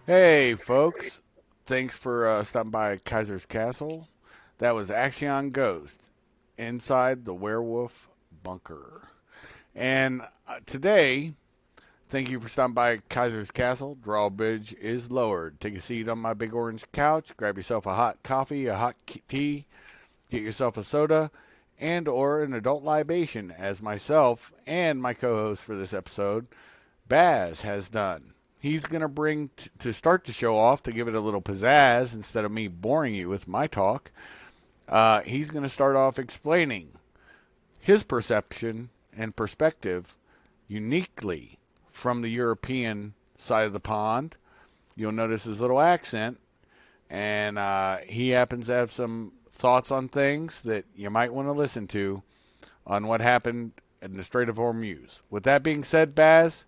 Hey, folks. Thanks for stopping by Kaiser's Castle. That was Axion Ghost inside the Wehrwolf bunker. And today, thank you for stopping by Kaiser's Castle. Drawbridge is lowered. Take a seat on my big orange couch. Grab yourself a hot coffee, a hot tea. Get yourself a soda and or an adult libation as myself and my co-host for this episode, Baz, has done. He's going to bring, to start the show off, to give it a little pizzazz instead of me boring you with my talk, he's going to start off explaining his perception and perspective uniquely from the European side of the pond. You'll notice his little accent, and he happens to have some thoughts on things that you might want to listen to on what happened in the Strait of Hormuz. With that being said, Baz,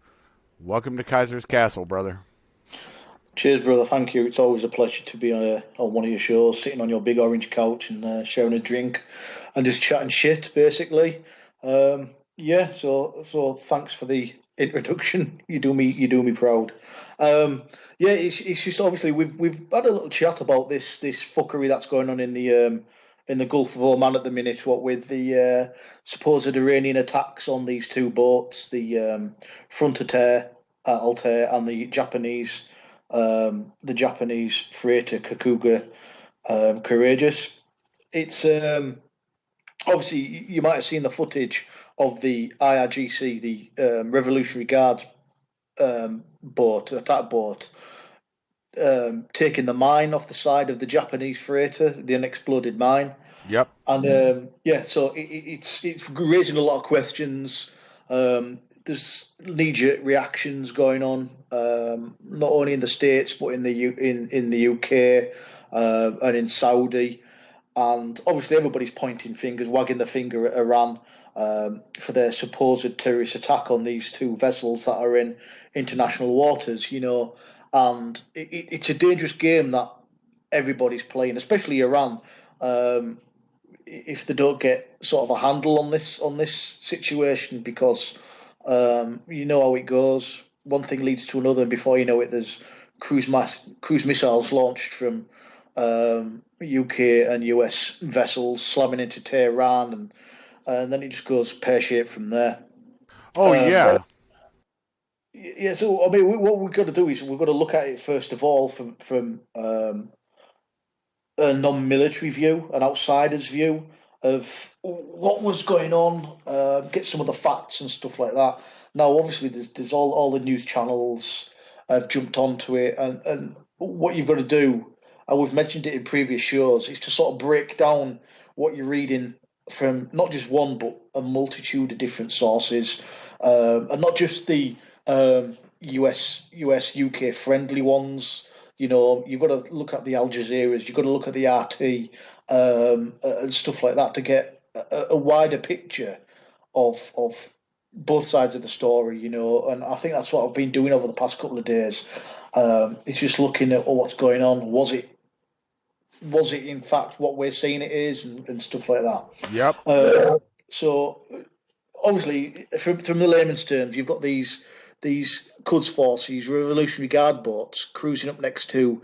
welcome to Kaiser's Castle, brother. Cheers, brother. Thank you. It's always a pleasure to be on one of your shows, sitting on your big orange couch and sharing a drink and just chatting shit, basically. Yeah. So thanks for the introduction. You do me proud. Yeah. It's just obviously we've had a little chat about this fuckery that's going on in the Gulf of Oman at the minute. What with the supposed Iranian attacks on these two boats, the Front Altair, and the Japanese freighter Kakuga Courageous. It's obviously you might have seen the footage of the IRGC, the Revolutionary Guards attack boat, taking the mine off the side of the Japanese freighter, the unexploded mine. Yep. And yeah, so it's raising a lot of questions. There's knee-jerk reactions going on, not only in the States but in the UK and in Saudi, and obviously everybody's pointing fingers, wagging the finger at Iran for their supposed terrorist attack on these two vessels that are in international waters. And it's a dangerous game that everybody's playing, especially Iran. Um, if they don't get sort of a handle on this situation, because you know how it goes. One thing leads to another, and before you know it, there's cruise missiles launched from UK and US vessels slamming into Tehran, and then it just goes pear shaped from there. Oh, Um, yeah. yeah, so I mean, what we've got to do is we've got to look at it first of all from a non-military view, an outsider's view of what was going on, get some of the facts and stuff like that. Now, obviously, there's all the news channels have jumped onto it, and what you've got to do, and we've mentioned it in previous shows, is to sort of break down what you're reading from not just one but a multitude of different sources, and not just the US UK friendly ones. You've got to look at the Al Jazeera's, you've got to look at the RT, and stuff like that to get a wider picture of both sides of the story. And I think that's what I've been doing over the past couple of days. It's just looking at what's going on. Was it in fact what we're saying it is, and stuff like that. Yep. So obviously, from the layman's terms, you've got these Quds Force, these Revolutionary Guard boats cruising up next to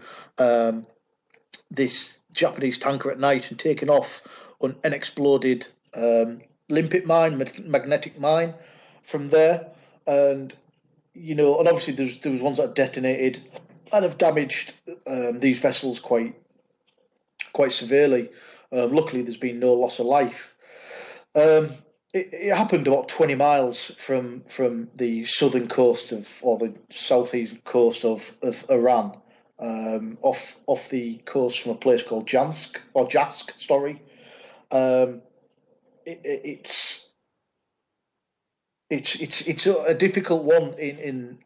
this Japanese tanker at night and taking off on an exploded limpet mine, magnetic mine from there. And and obviously there was ones that detonated and have damaged these vessels quite severely. Luckily, there's been no loss of life. Um, it happened about 20 miles from the southern coast or the southeast coast of Iran, off the coast from a place called Jask. Sorry. Um, it's it's a difficult one in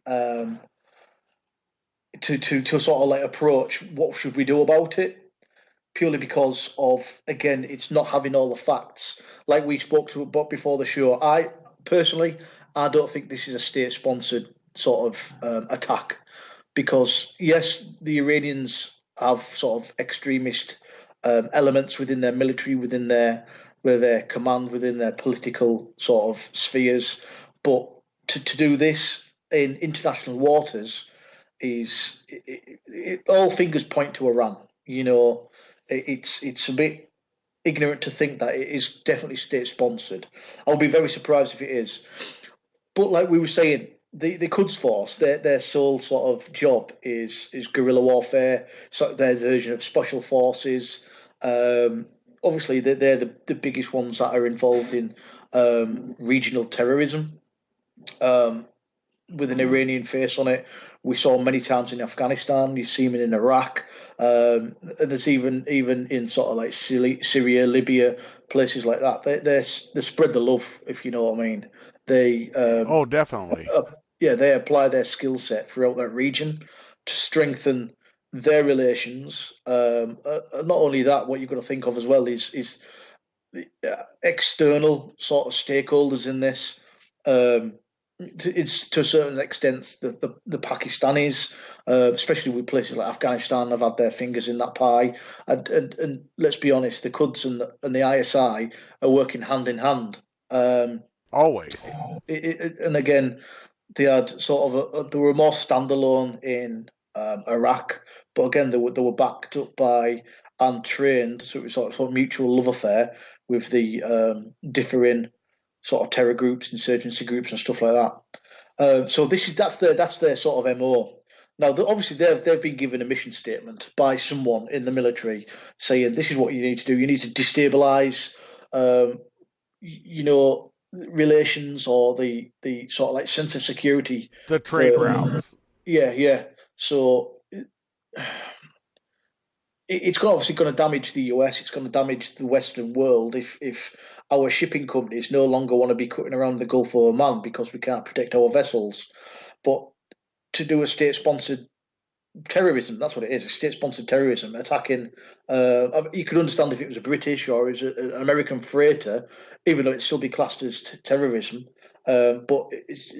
to sort of like approach. What should we do about it? Purely because of, again, it's not having all the facts. Like we spoke to about before the show, I personally, I don't think this is a state sponsored sort of attack, because yes, the Iranians have sort of extremist elements within their military, within their command, within their political sort of spheres, but to do this in international waters, is all fingers point to Iran. You know, it's a bit ignorant to think that it is definitely state sponsored. I'll be very surprised if it is. But like we were saying, the Quds Force, their sole sort of job is guerrilla warfare, sort of their version of special forces. Um, Obviously, they're the biggest ones that are involved in regional terrorism. Um, with an Iranian face on it. We saw many times in Afghanistan. You see them in Iraq. And there's even in sort of like Syria, Libya, places like that. They spread the love, if you know what I mean. They Oh, definitely. uh, yeah, they apply their skill set throughout that region to strengthen their relations. Not only that, what you've got to think of as well is the external sort of stakeholders in this. Um, it's to a certain extent the Pakistanis, especially with places like Afghanistan, have had their fingers in that pie. And let's be honest, the Quds and the ISI are working hand in hand. Um, Always. and again, they had sort of they were more standalone in Iraq, but again they were backed up by and trained, so it was sort of mutual love affair with the differing sort of terror groups, insurgency groups, and stuff like that. So that's their sort of MO. Now, obviously, they've been given a mission statement by someone in the military saying this is what you need to do. You need to destabilize, you know, relations or the sort of like sense of security The trade for routes. yeah. So it's obviously going to damage the US. It's going to damage the Western world if our shipping companies no longer want to be cutting around the Gulf of Oman because we can't protect our vessels. But to do a state-sponsored terrorism, that's what it is. A state-sponsored terrorism attacking. You could understand if it was a British or it was an American freighter, even though it'd still be classed as terrorism. But it's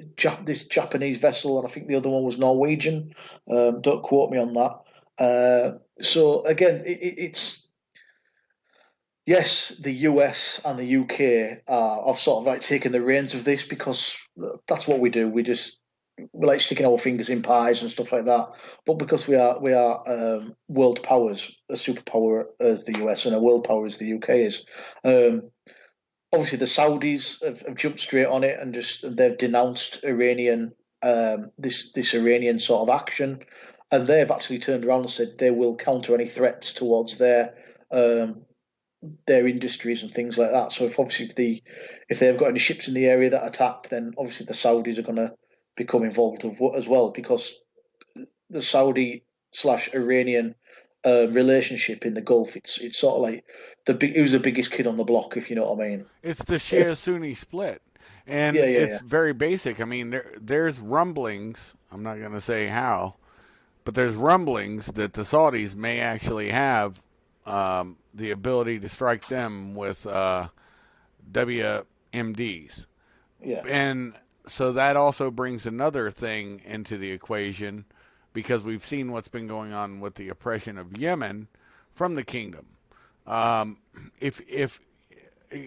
this Japanese vessel, and I think the other one was Norwegian. Don't quote me on that. So again, it's yes, the US and the UK have sort of like taken the reins of this because that's what we do. We like sticking our fingers in pies and stuff like that. But because we are world powers, a superpower as the US and a world power as the UK is. Um, Obviously, the Saudis have jumped straight on it and they've denounced Iranian this Iranian sort of action, and they've actually turned around and said they will counter any threats towards um, their industries and things like that. So if they've got any ships in the area that attack, then obviously the Saudis are going to become involved as well because the Saudi slash Iranian relationship in the Gulf, it's sort of like who's the biggest kid on the block, if you know what I mean. It's the Shia Sunni split. And Yeah, yeah, it's yeah, very basic. I mean, there's rumblings. I'm not going to say how, but there's rumblings that the Saudis may actually have the ability to strike them with WMDs. yeah, And so that also brings another thing into the equation because we've seen what's been going on with the oppression of Yemen from the kingdom. Um, if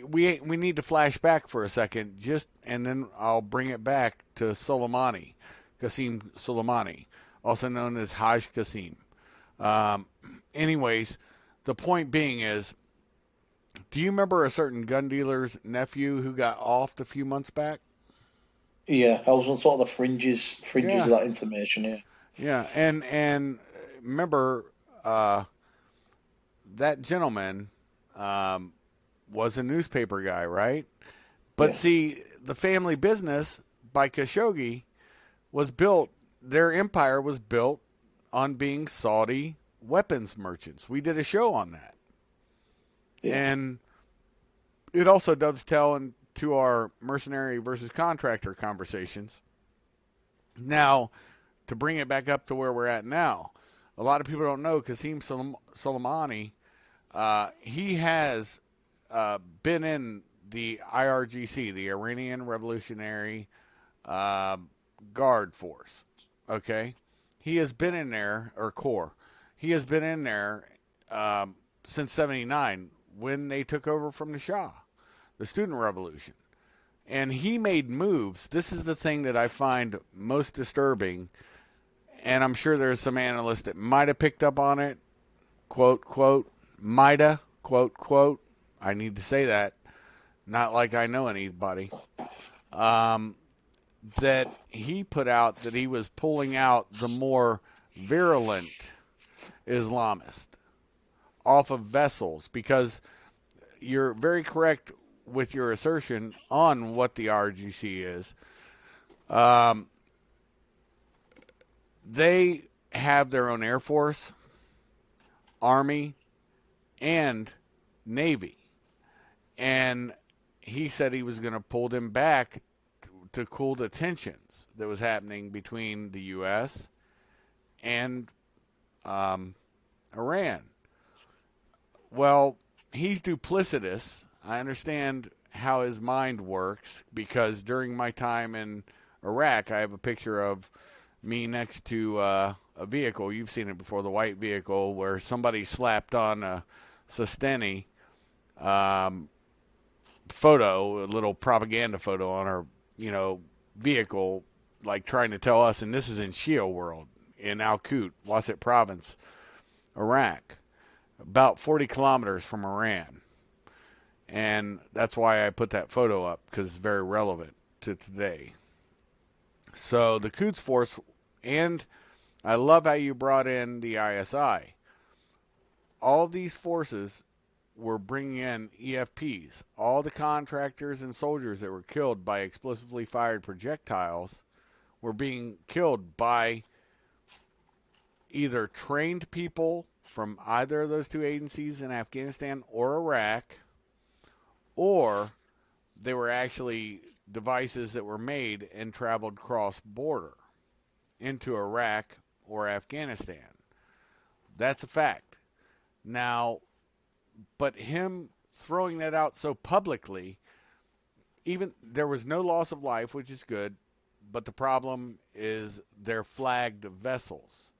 we need to flash back for a second, just and then I'll bring it back to Soleimani, Qasim Soleimani, also known as Haj Qasim. Um, anyways, the point being is, do you remember a certain gun dealer's nephew who got offed a few months back? yeah. I was on sort of the fringes Yeah, of that information. Yeah, yeah, and remember that gentleman um, was a newspaper guy, right? But yeah, see, the family business by Khashoggi was built. Their empire was built on being Saudi weapons merchants. We did a show on that, yeah, and it also dovetails into our mercenary versus contractor conversations. Now, to bring it back up to where we're at now, a lot of people don't know Qasim Soleimani. He has been in the IRGC, the Iranian Revolutionary uh, Guard Force. Okay, he has been in there, or Corps. He has been in there since '79 when they took over from the Shah, the Student Revolution, and he made moves. This is the thing that I find most disturbing, and I'm sure there's some analysts that might have picked up on it, quote, quote, might've, quote, quote. I need to say that, not like I know anybody. Um, that he put out that he was pulling out the more virulent Islamists off of vessels, because you're very correct with your assertion on what the RGC is. Um, they have their own Air Force, Army, and Navy. And he said he was going to pull them back to cool the tensions that was happening between the U.S. and Iran. Well, he's duplicitous. I understand how his mind works, because during my time in Iraq, I have a picture of me next to a vehicle. You've seen it before, the white vehicle, where somebody slapped on a Sistani photo, a little propaganda photo on our, vehicle, like trying to tell us, and this is in Shia world, in Al Qut, Wasat province, Iraq, about 40 kilometers from Iran. And that's why I put that photo up, because it's very relevant to today. So the Quds Force, and I love how you brought in the ISI. All these forces were bringing in EFPs. All the contractors and soldiers that were killed by explosively fired projectiles were being killed by either trained people from either of those two agencies in Afghanistan or Iraq, or they were actually devices that were made and traveled cross border into Iraq or Afghanistan. That's a fact. Now, but him throwing that out so publicly, even there was no loss of life, which is good, but the problem is they're flagged vessels.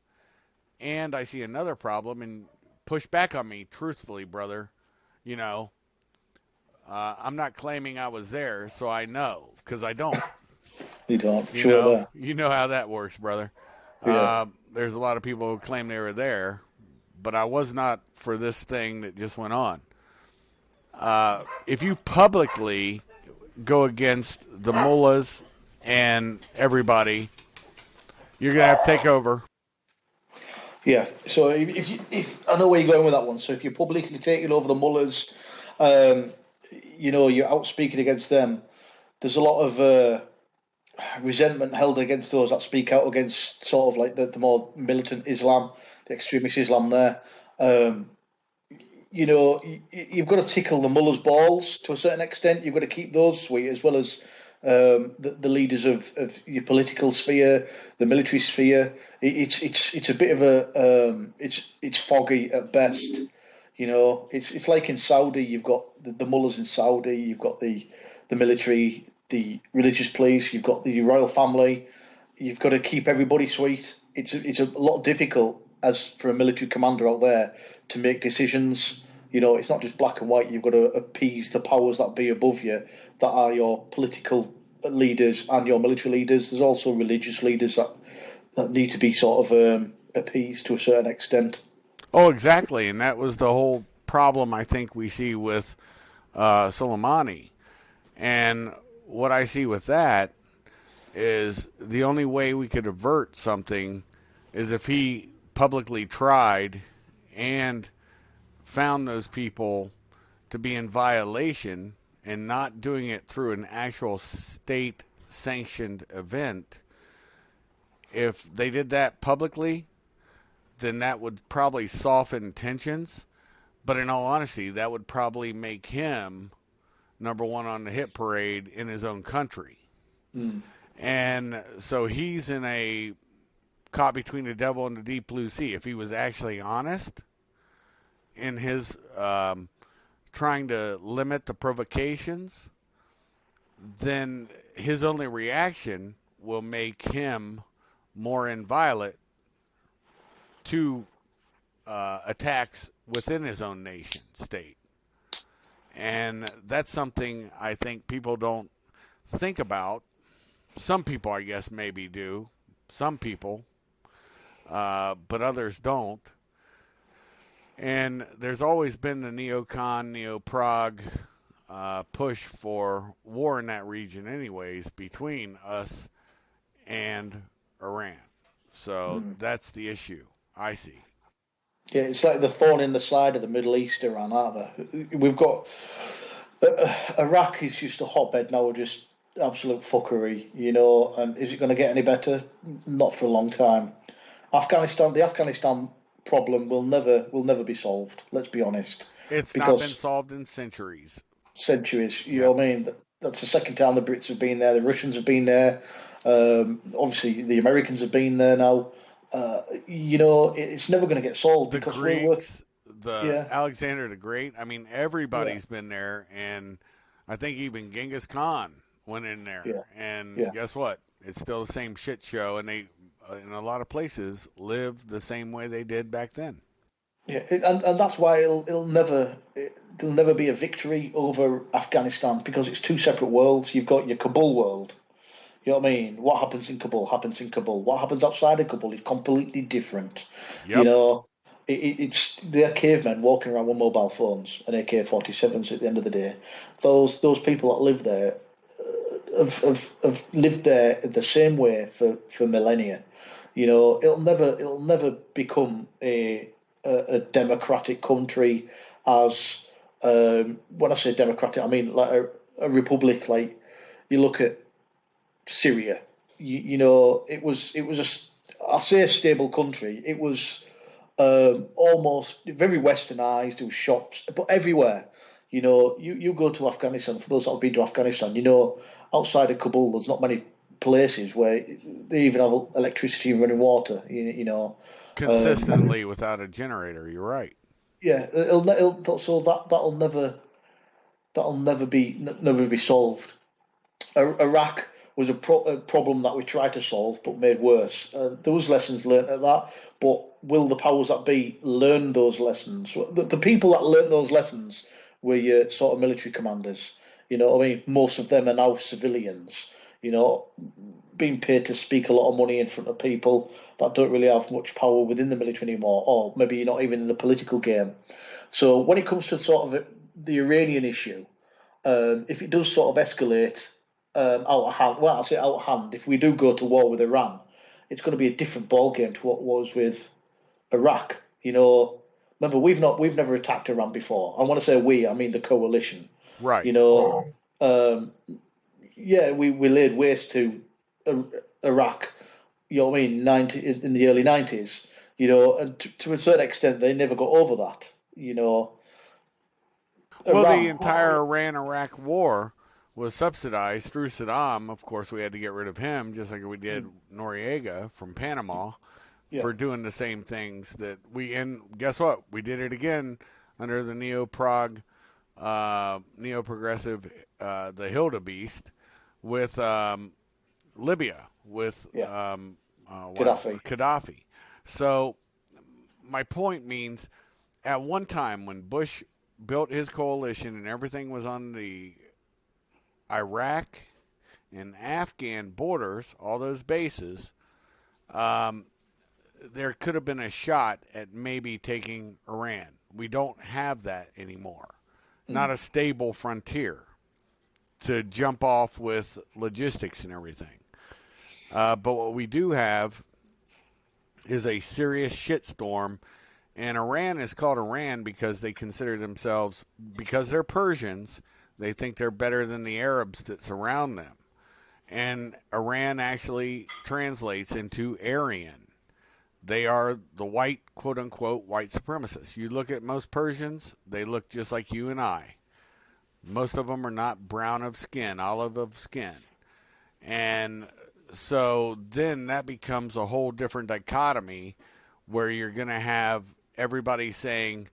And I see another problem, and push back on me truthfully, brother. I'm not claiming I was there, so I know, because I don't. You don't. Sure there. You know how that works, brother. Yeah. There's a lot of people who claim they were there, but I was not for this thing that just went on. If you publicly go against the mullahs and everybody, you're gonna have to take over. Yeah. So if I know where you're going with that one. So if you're publicly taking over the mullahs, you're out speaking against them. There's a lot of resentment held against those that speak out against sort of like the more militant Islam, the extremist Islam there. You've got to tickle the mullahs' balls to a certain extent. You've got to keep those sweet, as well as the leaders of your political sphere, the military sphere. It's a bit of a it's foggy at best. It's like in Saudi, you've got the mullahs in Saudi, you've got the military, the religious police, you've got the royal family. You've got to keep everybody sweet. It's a lot difficult as for a military commander out there to make decisions. It's not just black and white. You've got to appease the powers that be above you, that are your political leaders and your military leaders. There's also religious leaders that need to be sort of appeased to a certain extent. Oh, exactly, and that was the whole problem I think we see with Soleimani. And what I see with that is the only way we could avert something is if he publicly tried and found those people to be in violation and not doing it through an actual state sanctioned event. If they did that publicly, then that would probably soften tensions. But in all honesty, that would probably make him number one on the hit parade in his own country. Mm. And so he's in a caught between the devil and the deep blue sea. If he was actually honest in his trying to limit the provocations, then his only reaction will make him more inviolate to attacks within his own nation state. And that's something I think people don't think about. Some people, I guess, maybe do. Some people. but others don't. And there's always been the neocon, neo-Prague push for war in that region, anyways, between us and Iran. So Mm. that's the issue I see. Yeah, it's like the thorn in the side of the Middle East, Iran, aren't they? We've got Iraq is just a hotbed now, just absolute fuckery, And is it going to get any better? Not for a long time. The Afghanistan problem will never be solved. Let's be honest, It's not been because solved in centuries. centuries. You know Yep. what I mean? That's the second time the Brits have been there. The Russians have been there. Obviously, the Americans have been there now. It's never going to get solved The because we're work. Greeks, the Yeah, Alexander the Great. I mean, yeah, everybody's been there, and I think even Genghis Khan went in there. yeah, And yeah. guess what? It's still the same shit show, and they, in a lot of places, live the same way they did back then. Yeah, and that's why there'll never be a victory over Afghanistan because it's two separate worlds. You've got your Kabul world. You know what I mean? What happens in Kabul happens in Kabul. What happens outside of Kabul is completely different. You Yep. know, it's they're cavemen walking around with mobile phones and AK-47s at the end of the day. Those people that live there have lived there the same way for millennia. It'll never become a democratic country as when I say democratic, I mean like a republic. Like you look at Syria, it was I say a stable country. It was almost very westernized. There was shops, but everywhere. You go to Afghanistan. For those that've been to Afghanistan, outside of Kabul, there's not many places where they even have electricity and running water. Um, Consistently without a generator. You're right. yeah, so that'll never be solved. Iraq was a problem that we tried to solve but made worse. There was lessons learned at that, but will the powers that be learn those lessons? The people that learned those lessons were your sort of military commanders. You know what I mean? Most of them are now civilians. You know, being paid to speak a lot of money in front of people that don't really have much power within the military anymore, or maybe you're not even in the political game. So when it comes to sort of the Iranian issue, if it does sort of escalate out of hand, well, I say out of hand, if we do go to war with Iran, it's going to be a different ball game to what was with Iraq. Remember we've never attacked Iran before. I want to say we, I mean the coalition. Right. You know, um, yeah, we laid waste to Iraq. You know what I mean? In the early 90s. And to a certain extent, they never got over that. Well, the Iran. entire Iran Iraq war was subsidized through Saddam. Of course, we had to get rid of him, just like we did Noriega from Panama Yeah, for doing the same things that we. And guess what? We did it again under the neo Prague, neo progressive, the Hilda Beast with Libya with yeah. wow, Gaddafi. Gaddafi. So my point means at one time when Bush built his coalition and everything was on the Iraq and Afghan borders, all those bases, um, there could have been a shot at maybe taking Iran. We don't have that anymore. Mm. Not a stable frontier to jump off with logistics and everything. But what we do have is a serious shitstorm. And Iran is called Iran because they consider themselves, because they're Persians, they think they're better than the Arabs that surround them. And Iran actually translates into Aryan. They are the white, quote unquote, white supremacists. You look at most Persians, they look just like you and I. Most of them are not brown of skin, olive of skin. And so then that becomes a whole different dichotomy where you're going to have everybody saying,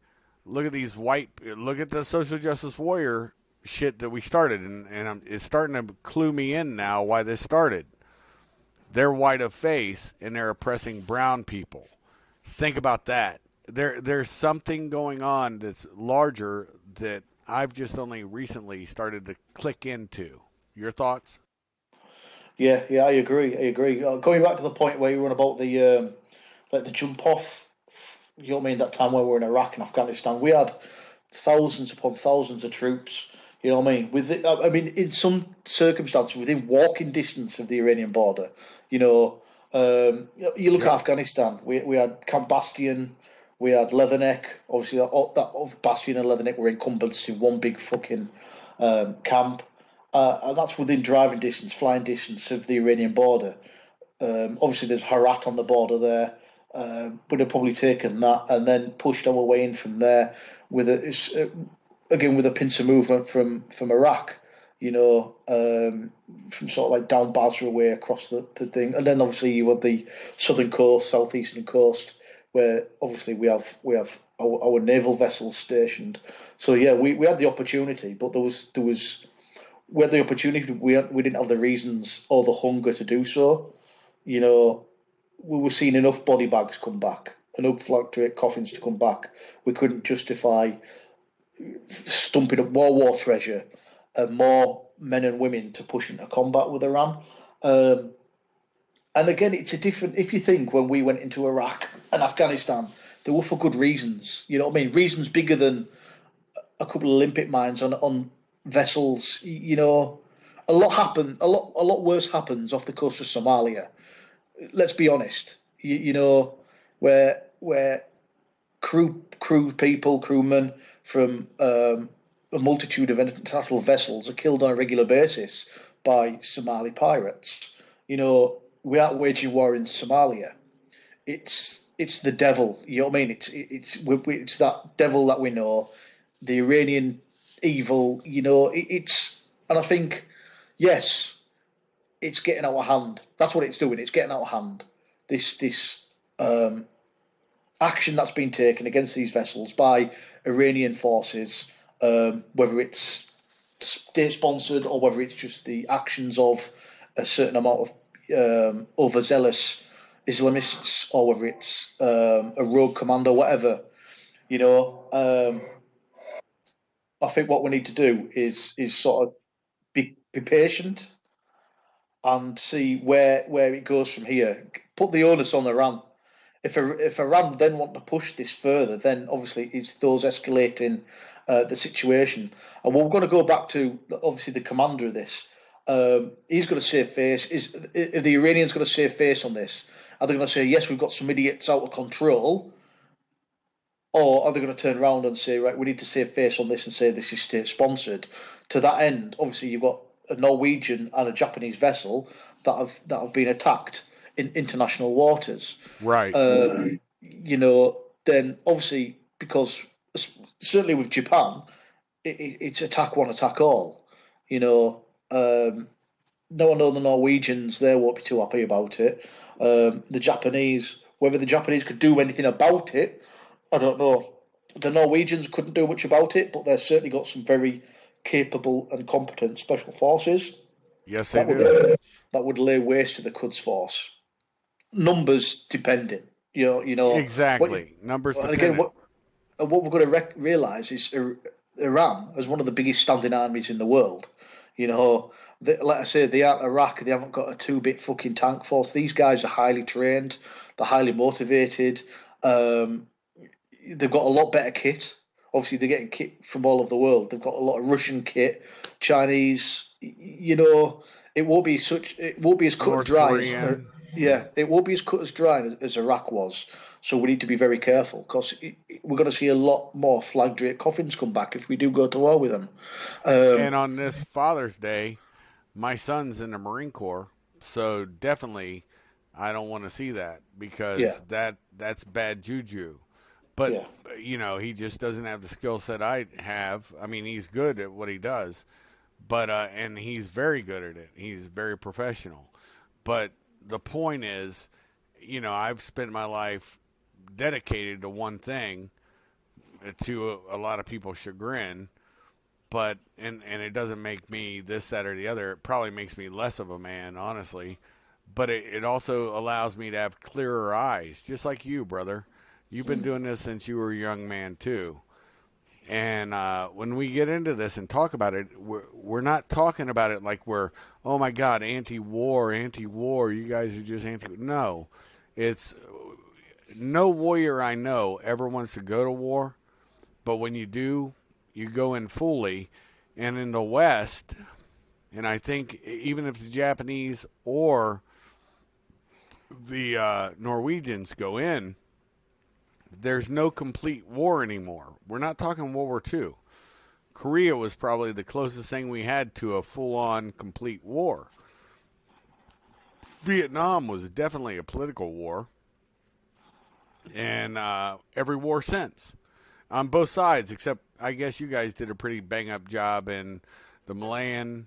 look at these look at the social justice warrior shit that we started. And it's starting to clue me in now why this started. They're white of face and they're oppressing brown people. Think about that. There's something going on that's larger that I've just only recently started to click into. Your thoughts? Yeah, yeah, I agree. I agree. Going back to the point where you were on about like the jump off. You know what I mean? That time when we were in Iraq and Afghanistan, we had thousands upon thousands of troops. You know what I mean? I mean, in some circumstances, within walking distance of the Iranian border. You know, you look at Yep. Afghanistan. We had Camp Bastion, we had Leatherneck. Obviously, that Bastion and Leatherneck were encompassed in one big fucking camp, and that's within driving distance, flying distance of the Iranian border. Obviously, there's Herat on the border there. Would have probably taken that and then pushed our way in from there with again with a pincer movement from Iraq, you know, from sort of like down Basra way across the thing, and then obviously you have the southern coast, southeastern coast, where obviously we have our naval vessels stationed. So yeah, we had the opportunity, but there was we had the opportunity. We didn't have the reasons or the hunger to do so. You know, we were seeing enough body bags come back, enough flag draped coffins to come back. We couldn't justify stumping up more war treasure and more men and women to push into combat with Iran. Um, and again, it's a different. If you think when we went into Iraq and Afghanistan, they were for good reasons. You know what I mean? Reasons bigger than a couple of Limpet mines on vessels. You know, a lot happened. A lot worse happens off the coast of Somalia. Let's be honest. You know, where crew people, crewmen from a multitude of international vessels are killed on a regular basis by Somali pirates. You know, we aren't waging war in Somalia. It's the devil. You know what I mean? It's that devil that we know, the Iranian evil. You know, and I think yes, it's getting out of hand. That's what it's doing. It's getting out of hand. This um, action that's been taken against these vessels by Iranian forces, whether it's state sponsored or whether it's just the actions of a certain amount of overzealous Islamists, or whether it's a rogue commander, whatever. You know, I think what we need to do is sort of be patient and see where it goes from here. Put the onus on Iran. If Iran then want to push this further, then obviously it's those escalating the situation. And we're going to go back to obviously the commander of this. He's going to save face. Is the Iranians going to save face on this? Are they going to say yes, we've got some idiots out of control, or are they going to turn around and say right, we need to save face on this and say this is state sponsored? To that end, obviously you've got a Norwegian and a Japanese vessel that have been attacked in international waters. Right. You know, then obviously because certainly with Japan, it's attack one, attack all. You know, no, I know the Norwegians they won't be too happy about it. The Japanese, whether the Japanese could do anything about it, I don't know. The Norwegians couldn't do much about it, but they've certainly got some very capable and competent special forces Yes, they that would do. that would lay waste to the Quds Force. Numbers depending, you know. But Exactly. Numbers again, dependent. what we're going to realise is Iran is one of the biggest standing armies in the world. You know, like I say, they aren't Iraq. They haven't got a two-bit fucking tank force. These guys are highly trained. They're highly motivated. Um, they've got a lot better kit. Obviously, they're getting kit from all over the world. They've got a lot of Russian kit, Chinese. You know, it won't be as cut and North dry as Korean. yeah, it won't be as cut as dry as Iraq was. So we need to be very careful because we're going to see a lot more flag draped coffins come back if we do go to war with them. Um, And on this Father's Day, my son's in the Marine Corps, so definitely I don't want to see that yeah, because that's bad juju. But yeah, he just doesn't have the skill set I have. I mean, he's good at what he does, but and he's very good at it. He's very professional. But the point is, I've spent my life dedicated to one thing, to a lot of people's chagrin. But and it doesn't make me this, that, or the other. It probably makes me less of a man, honestly. But it also allows me to have clearer eyes, just like you, brother. You've been doing this since you were a young man too. And when we get into this and talk about it, we're not talking about it like we're, oh my God, anti-war, anti-war. You guys are just anti. No, it's no warrior I know ever wants to go to war, but when you do, you go in fully. And in the West, and I think even if the Japanese or the Norwegians go in, there's no complete war anymore. We're not talking World War II. Korea was probably the closest thing we had to a full on complete war. Vietnam was definitely a political war, and every war since on both sides, except I guess you guys did a pretty bang up job in the Malayan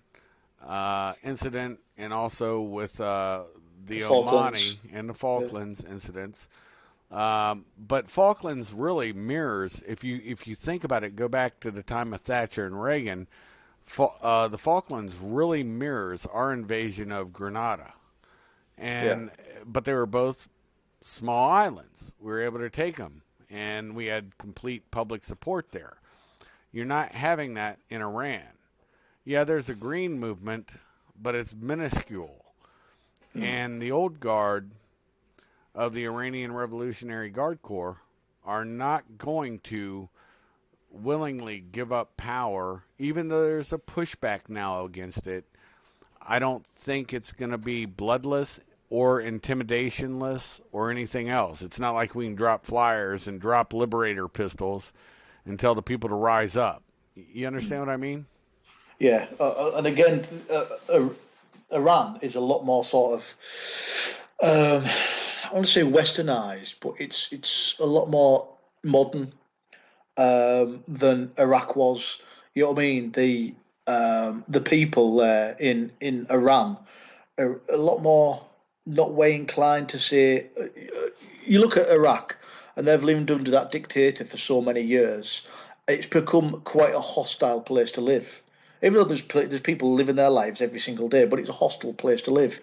incident and also with the Omani Falklands. and the Yeah. Falklands incidents. But Falklands really mirrors, if you think about it, go back to the time of Thatcher and Reagan. The Falklands really mirrors our invasion of Grenada, Yeah. and but they were both small islands. We were able to take them, and we had complete public support there. You're not having that in Iran. Yeah, there's a green movement, but it's minuscule. Mm. And the old guard of the Iranian Revolutionary Guard Corps are not going to willingly give up power, even though there's a pushback now against it. I don't think it's going to be bloodless or intimidationless or anything else. It's not like we can drop flyers and drop liberator pistols and tell the people to rise up. You understand what I mean? Yeah. And again, Iran is a lot more sort of, I want to say westernized, but it's a lot more modern than Iraq was. You know what I mean? The people there in Iran are a lot more not way inclined to say. You look at Iraq, and they've lived under that dictator for so many years. It's become quite a hostile place to live. Even though there's people living their lives every single day, but it's a hostile place to live.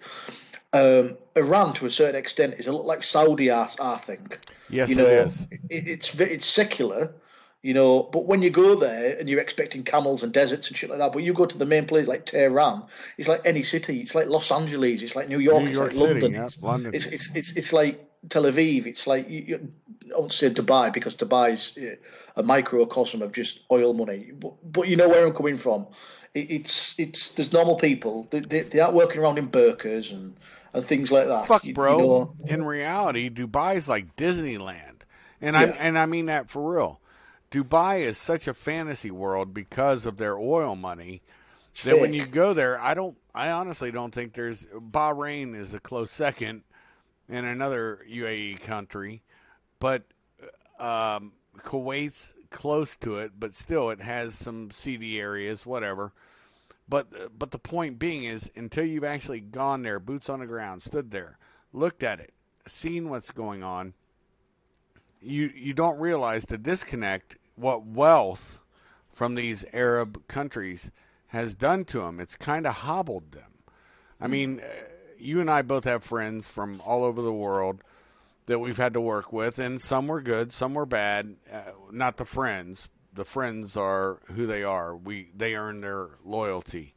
Iran, to a certain extent, is a lot like Saudi, I think. You Yes, it know, is. it's secular, but when you go there and you're expecting camels and deserts and shit like that, but you go to the main place like Tehran, it's like any city. It's like Los Angeles. It's like New New York. It's York like City, London. yep, London. It's like Tel Aviv. It's like I won't say Dubai because Dubai's a microcosm of just oil money. But you know where I'm coming from. It's there's normal people. They aren't working around in burqas and things like that. Fuck, You bro. know. In reality, Dubai's like Disneyland, and Yeah. I mean that for real. Dubai is such a fantasy world because of their oil money It's that when you fake. go there, I honestly don't think there's Bahrain is a close second and another UAE country, but Kuwait's close to it, but still it has some seedy areas, whatever. But the point being is, until you've actually gone there, boots on the ground, stood there, looked at it, seen what's going on, you don't realize the disconnect. What wealth from these Arab countries has done to them. It's kind of hobbled them. I Mm. mean, you and I both have friends from all over the world that we've had to work with, and some were good, some were bad. Not the friends. The friends are who they are. They earn their loyalty.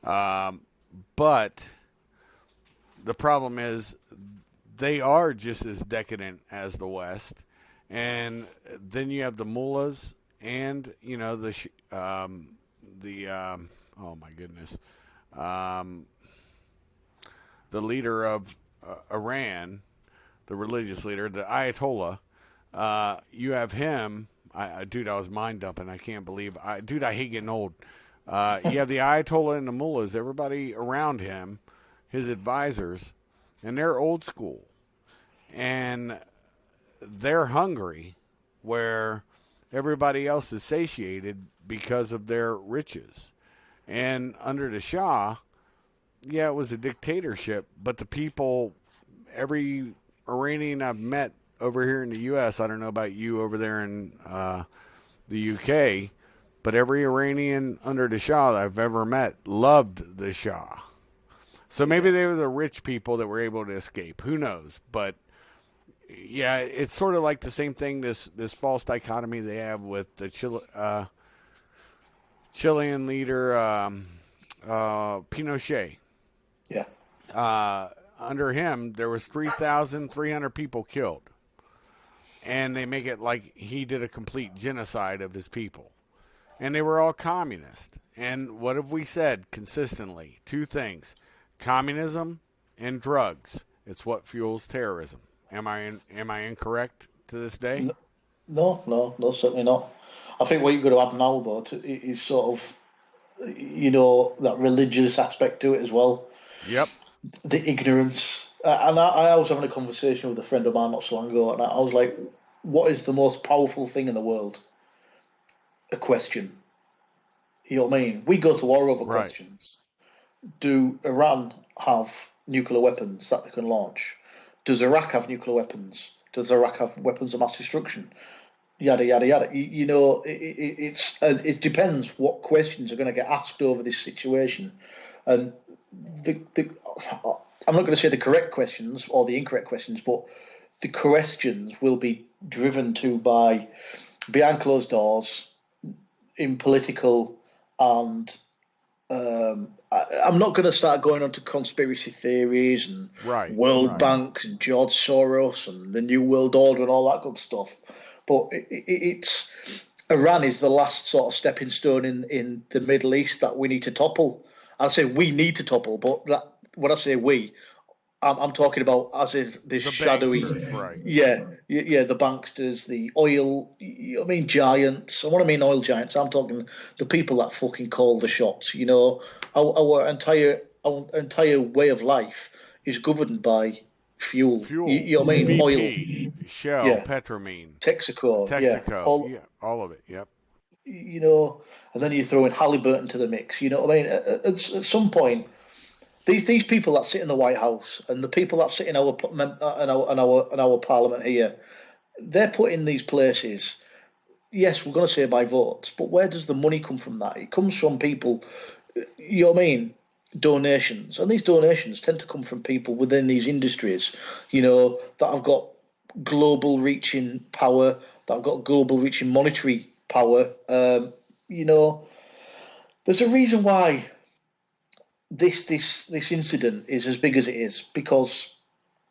Um, but the problem is they are just as decadent as the West, and then you have the mullahs and oh my goodness, um, the leader of Iran, the religious leader, the Ayatollah. You have him. Dude, I was mind dumping. I can't believe. Dude, I hate getting old. You have the Ayatollah and the mullahs, everybody around him, his advisors, and they're old school. And they're hungry where everybody else is satiated because of their riches. And under the Shah, yeah, it was a dictatorship, but the people, every Iranian I've met over here in the U.S., I don't know about you over there in the U.K., but every Iranian under the Shah that I've ever met loved the Shah. So maybe Yeah. they were the rich people that were able to escape. Who knows? But yeah, it's sort of like the same thing. This false dichotomy they have with the Chilean leader Pinochet. Yeah. Under him, there was 3,300 people killed. and they make it like he did a complete genocide of his people. And they were all communist. And what have we said consistently? Two things: communism and drugs. It's what fuels terrorism. Am I incorrect to this day? No, no, no, certainly not. I think what you've got to add now, though, is sort of, that religious aspect to it as well. Yep. The ignorance. And I was having a conversation with a friend of mine not so long ago, and I was like, what is the most powerful thing in the world? A question. You know what I mean? We go to war over Right. questions. Do Iran have nuclear weapons that they can launch? Does Iraq have nuclear weapons? Does Iraq have weapons of mass destruction? Yada yada yada. It depends what questions are going to get asked over this situation, and the I'm not going to say the correct questions or the incorrect questions, but the questions will be driven to by behind closed doors in political and I'm not going to start going on to conspiracy theories and Right. World Right. Banks and George Soros and the New World Order and all that good stuff. But it's Iran is the last sort of stepping stone in the Middle East that we need to topple. I say we need to topple, but that when I say we, I'm talking about as if this The shadowy, banksters, right. yeah, the banksters, the oil, I mean giants. And when I mean oil giants, I'm talking the people that fucking call the shots. Our entire way of life is governed by fuel. Fuel. You know what I mean? Oil, BP, Shell, yeah, Petramine, Texaco, yeah, Texaco. all Yeah, all of it. Yep. you know. And then you throw in Halliburton to the mix. You know what I mean? At some point these people that sit in the White House and the people that sit in our parliament here, they're put in these places. Yes, we're going to say by votes, but where does the money come from? That it comes from people. You know what I mean? Donations, and these donations tend to come from people within these industries. That have got global reaching power, that have got global reaching monetary power. You know, there's a reason why this incident is as big as it is because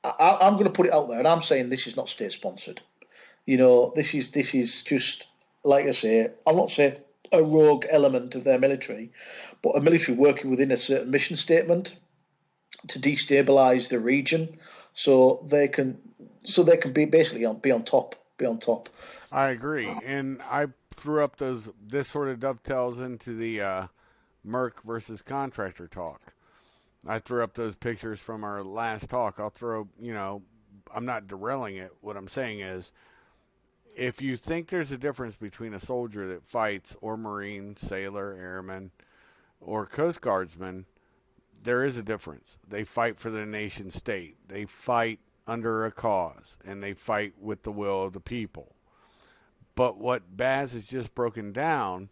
I'm going to put it out there, and I'm saying this is not state sponsored. This is just like I say. I'm not saying a rogue element of their military, but a military working within a certain mission statement to destabilize the region, so they can be basically be on top, be on top. I agree. And I threw up those, this sort of dovetails into the Merc versus contractor talk. I threw up those pictures from our last talk. I'll throw, I'm not derailing it. What I'm saying is, if you think there's a difference between a soldier that fights, or Marine, sailor, airman, or Coast Guardsman, there is a difference. They fight for the nation state. They fight under a cause, and they fight with the will of the people. But what Baz has just broken down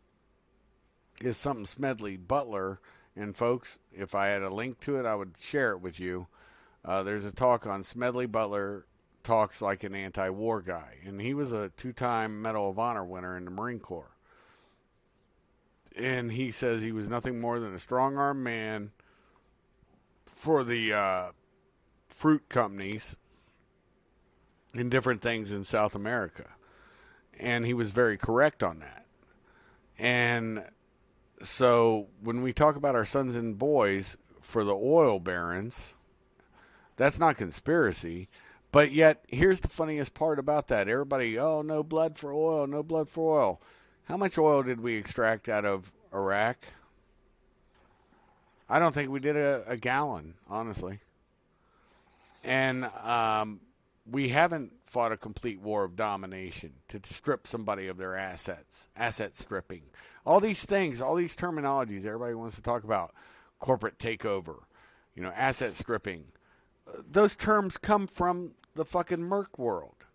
is something Smedley Butler, and folks, if I had a link to it, I would share it with you. There's a talk on Smedley Butler talks like an anti-war guy, and he was a two-time Medal of Honor winner in the Marine Corps. And he says he was nothing more than a strong-armed man for the fruit companies and different things in South America. And he was very correct on that. And so when we talk about our sons and boys for the oil barons, that's not conspiracy. But yet, here's the funniest part about that. Everybody, oh, no blood for oil, no blood for oil. How much oil did we extract out of Iraq? I don't think we did a gallon, honestly. And we haven't fought a complete war of domination to strip somebody of their assets, asset stripping. All these things, all these terminologies everybody wants to talk about, corporate takeover, asset stripping. Those terms come from the fucking Merc world.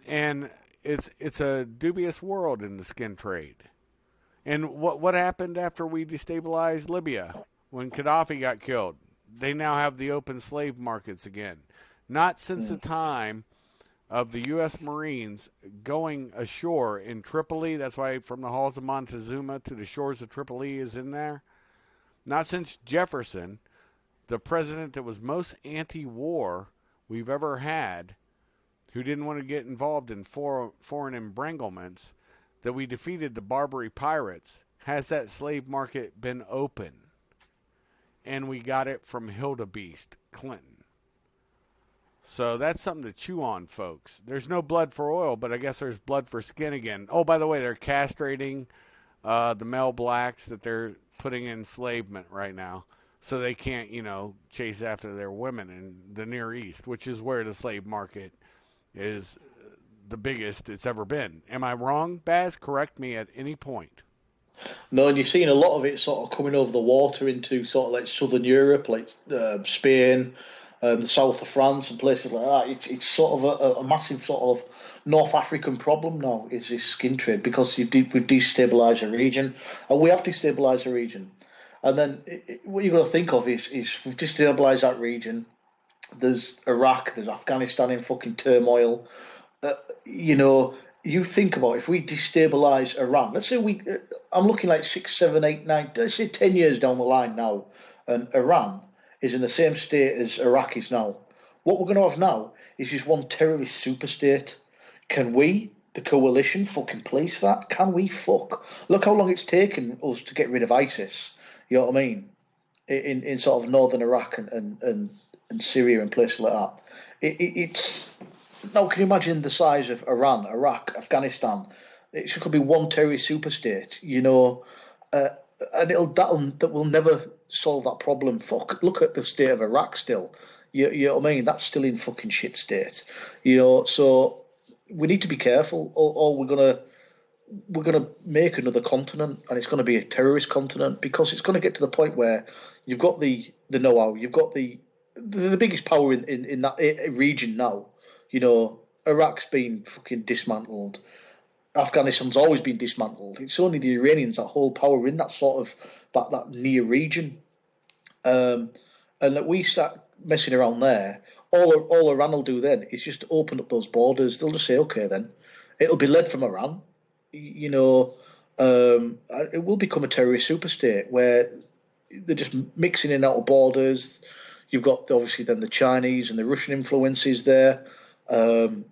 And it's a dubious world in the skin trade. And what happened after we destabilized Libya when Gaddafi got killed? They now have the open slave markets again. Not since the time of the U.S. Marines going ashore in Tripoli. That's why from the halls of Montezuma to the shores of Tripoli is in there. Not since the president that was most anti-war we've ever had, who didn't want to get involved in foreign entanglements, that we defeated the Barbary pirates. Has that slave market been open? And we got it from Hildebeest Clinton. So that's something to chew on, folks. There's no blood for oil, but I guess there's blood for skin again. Oh, by the way, they're castrating the male blacks that they're putting in enslavement right now. So they can't, chase after their women in the Near East, which is where the slave market is the biggest it's ever been. Am I wrong, Baz? Correct me at any point. No, and you're seeing a lot of it sort of coming over the water into sort of like southern Europe, like Spain, the south of France, and places like that. It's sort of a massive sort of North African problem now. Is this skin trade because we've destabilised the region, and we have destabilised the region. And then what you've got to think of is we've destabilised that region. There's Iraq, there's Afghanistan in fucking turmoil. Uh, you know, you think about if we destabilize Iran, let's say I'm looking like 6, 7, 8, 9, let's say 10 years down the line now, and Iran is in the same state as Iraq is now. What we're going to have now is just one terrorist super state. Can we, the coalition, fucking police that? Can we fuck? Look how long it's taken us to get rid of ISIS. You know what I mean? In sort of northern Iraq and Syria and places like that. It's now. Can you imagine the size of Iran, Iraq, Afghanistan? It could be one terrorist superstate, uh, and that will never solve that problem. Fuck, look at the state of Iraq still. You know what I mean? That's still in fucking shit state. So we need to be careful, or we're gonna make another continent, and it's gonna be a terrorist continent because it's gonna get to the point where you've got the know-how, you've got the biggest power in that region now. Iraq's been fucking dismantled. Afghanistan's always been dismantled. It's only the Iranians that hold power in that sort of that near region. And that we start messing around there, all Iran will do then is just open up those borders. They'll just say, okay, then it'll be led from Iran. It will become a terrorist superstate where they're just mixing in and out of borders. You've got obviously then the Chinese and the Russian influences there. Um,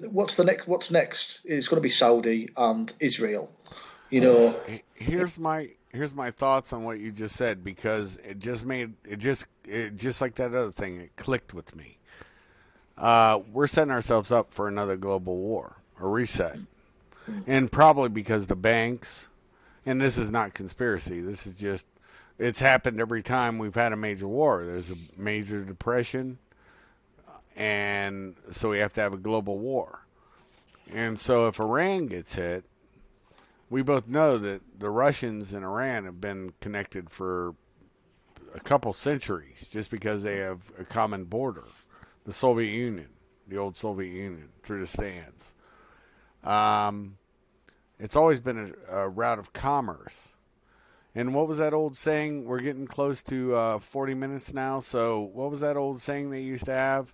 what's the next? What's next? It's going to be Saudi and Israel. You know, Here's my thoughts on what you just said, because it just like that other thing, it clicked with me. We're setting ourselves up for another global war, a reset, and probably because the banks, and this is not conspiracy. This is just it's happened every time we've had a major war. There's a major depression, and so we have to have a global war. And so if Iran gets hit, we both know that the Russians and Iran have been connected for a couple centuries just because they have a common border. The Soviet Union, the old Soviet Union, through the stands. Um, it's always been a route of commerce. And what was that old saying? We're getting close to 40 minutes now. So, what was that old saying they used to have?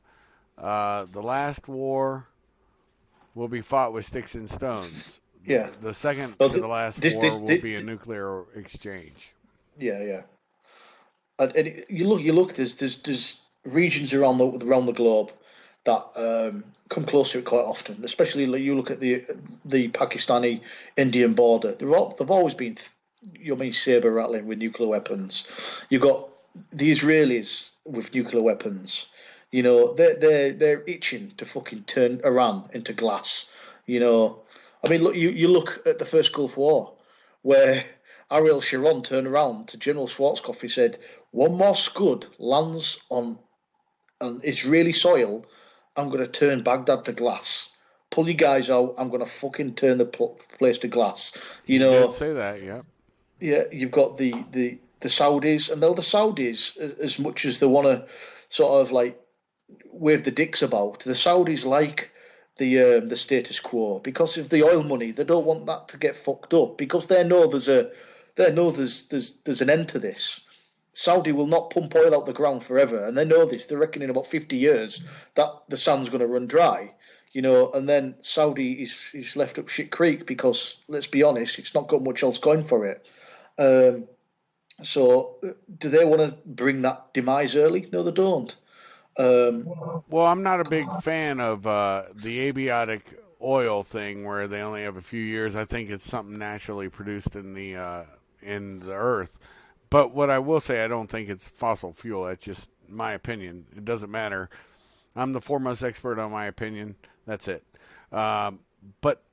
The last war will be fought with sticks and stones. yeah. The second Well, to the last war will be a nuclear exchange. yeah, yeah. And you look. There's regions around the globe that come close to it quite often. Especially like you look at the Pakistani Indian border. They've always been, saber rattling with nuclear weapons. You've got the Israelis with nuclear weapons. They're itching to fucking turn Iran into glass. I mean, look, you look at the first Gulf War, where Ariel Sharon turned around to General Schwarzkopf. He said, "One more Scud lands on Israeli soil, I'm going to turn Baghdad to glass. Pull you guys out. I'm going to fucking turn the place to glass." He did say that, yeah. Yeah, you've got the Saudis, and though the Saudis, as much as they want to sort of like wave the dicks about, the Saudis like the status quo because of the oil money. They don't want that to get fucked up because there's an end to this. Saudi will not pump oil out the ground forever, and they know this. They reckon in about 50 years that the sand's going to run dry, and then Saudi is left up shit creek because, let's be honest, it's not got much else going for it. So, do they want to bring that demise early? No, they don't. Um, Well, I'm not a big fan of the abiotic oil thing where they only have a few years. I think it's something naturally produced in the earth. But what I will say, I don't think it's fossil fuel. That's just my opinion. It doesn't matter. I'm the foremost expert on my opinion. That's it. Um, but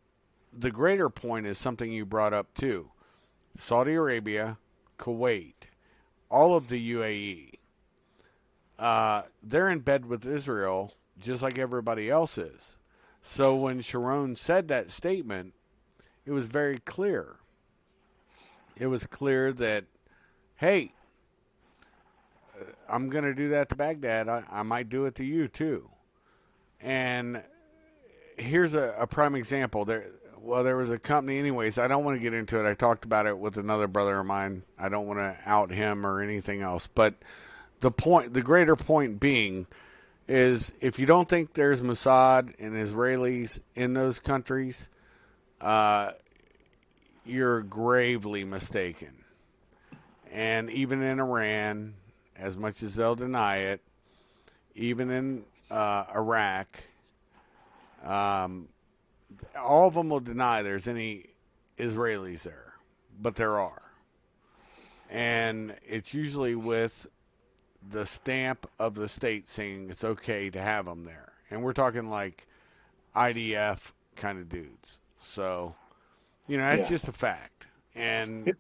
the greater point is something you brought up too. Saudi Arabia, Kuwait, all of the UAE. They're in bed with Israel just like everybody else is. So when Sharon said that statement, it was very clear. It was clear that, hey, I'm going to do that to Baghdad. I might do it to you too. And here's a prime example. There was a company, anyways. I don't want to get into it. I talked about it with another brother of mine. I don't want to out him or anything else. But the greater point being, is if you don't think there's Mossad and Israelis in those countries, uh, you're gravely mistaken. And even in Iran, as much as they'll deny it, even in Iraq, um, all of them will deny there's any Israelis there, but there are. And it's usually with the stamp of the state saying it's okay to have them there. And we're talking like IDF kind of dudes. So, that's yeah, just a fact. And,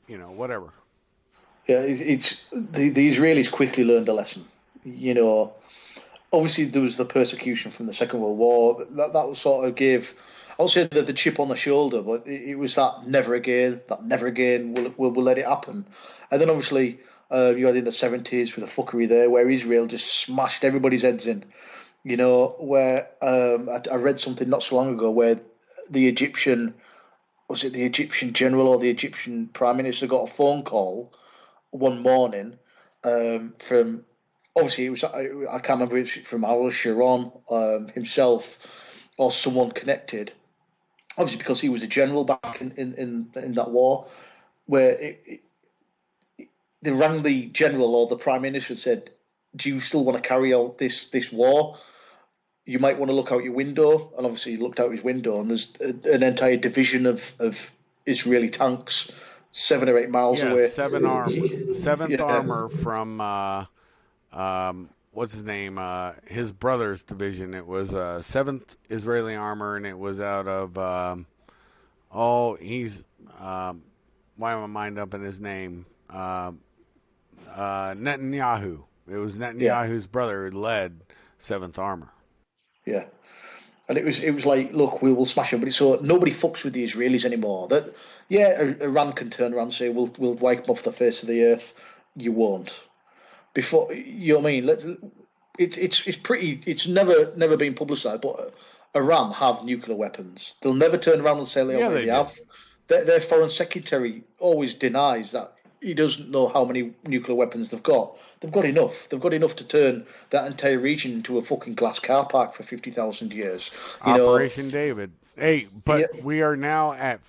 whatever. yeah. It's the Israelis quickly learned a lesson. You know, obviously there was the persecution from the Second World War. That was sort of gave. I'll say that the chip on the shoulder, but it was that never again. That never again will let it happen. And then obviously you had in the 70s with the fuckery there, where Israel just smashed everybody's heads in. Where I read something not so long ago where the Egyptian was it the Egyptian general or the Egyptian prime minister got a phone call one morning from obviously it was I can't remember if it's from Al Sharon himself or someone connected. Obviously, because he was a general back in that war, where they rang the general or the prime minister and said, "Do you still want to carry out this war? You might want to look out your window." And obviously, he looked out his window, and there's an entire division of Israeli tanks 7 or 8 miles Yeah, away. seventh Yeah, armor from what's his name? His brother's division. It was seventh Israeli armor, and it was out of he's why am I mind up in his name? Netanyahu. It was yeah, Netanyahu's brother who led seventh armor. yeah. And it was like, look, we will smash them, but it's so nobody fucks with the Israelis anymore. That yeah, Iran can turn around and say we'll wipe them off the face of the earth. You won't. Before you know what I mean? It's pretty. It's never been publicised, but Iran have nuclear weapons. They'll never turn around and say they Yeah, they already did. have. Their foreign secretary always denies that he doesn't know how many nuclear weapons they've got. They've got enough. They've got enough to turn that entire region into a fucking glass car park for 50,000 years. You know, Operation David. Hey, yeah, but we are now at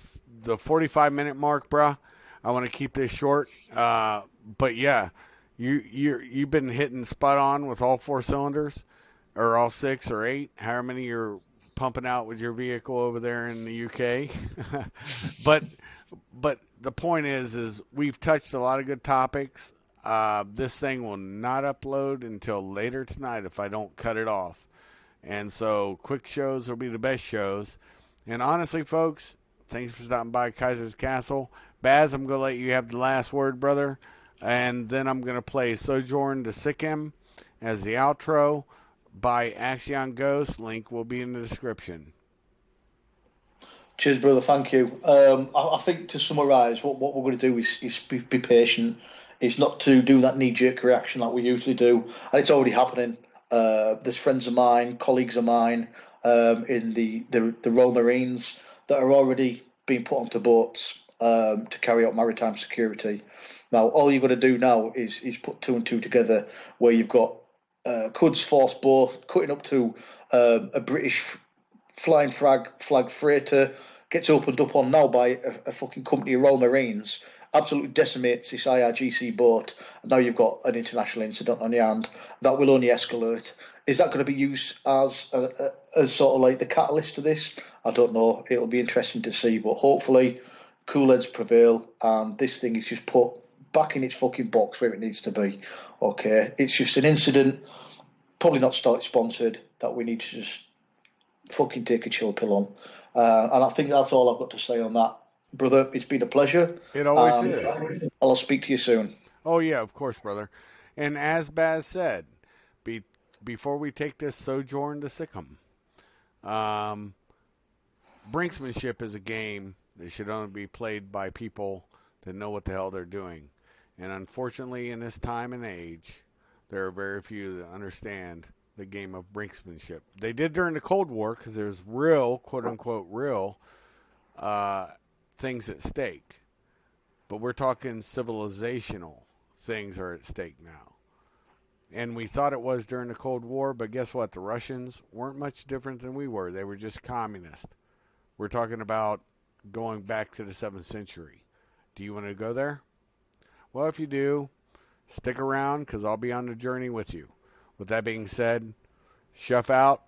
the 45-minute mark, bruh. I want to keep this short. But yeah, you've been hitting spot on with all four cylinders, or all six or eight, however many you're pumping out with your vehicle over there in the UK. but but the point is we've touched a lot of good topics. This thing will not upload until later tonight if I don't cut it off. And so quick shows will be the best shows. And honestly, folks, thanks for stopping by Kaiser's Castle. Baz, I'm going to let you have the last word, brother. And then I'm going to play Sojourn to Sikkim as the outro by Axion Ghost. Link will be in the description. cheers, brother. Thank you. I think to summarise, what we're going to do is be patient. It's not to do that knee jerk reaction like we usually do, and it's already happening. There's friends of mine, colleagues of mine in the Royal Marines that are already being put onto boats to carry out maritime security. Now, all you've got to do now is put two and two together, where you've got Quds Force both cutting up to a British flying flag freighter gets opened up on now by a fucking company of Royal Marines, absolutely decimates this IRGC boat, and now you've got an international incident on your hand, that will only escalate. Is that going to be used as sort of like the catalyst to this? I don't know. It'll be interesting to see, but hopefully, cool heads prevail, and this thing is just put back in its fucking box where it needs to be. Okay, it's just an incident, probably not sponsored, that we need to just fucking take a chill pill on. And I think that's all I've got to say on that, brother. It's been a pleasure. It always Um, is. I'll speak to you soon. Oh yeah, of course, brother. And as Baz said, be, before we take this sojourn to Sikkim, um, brinksmanship is a game that should only be played by people that know what the hell they're doing. And unfortunately, in this time and age, there are very few that understand the game of brinksmanship. They did during the Cold War because there's real, quote unquote, real uh, things at stake. But we're talking civilizational things are at stake now. And we thought it was during the Cold War, but guess what? The Russians weren't much different than we were. They were just communist. We're talking about going back to the 7th century. Do you want to go there? Well, if you do, stick around because I'll be on the journey with you. With that being said, chef out.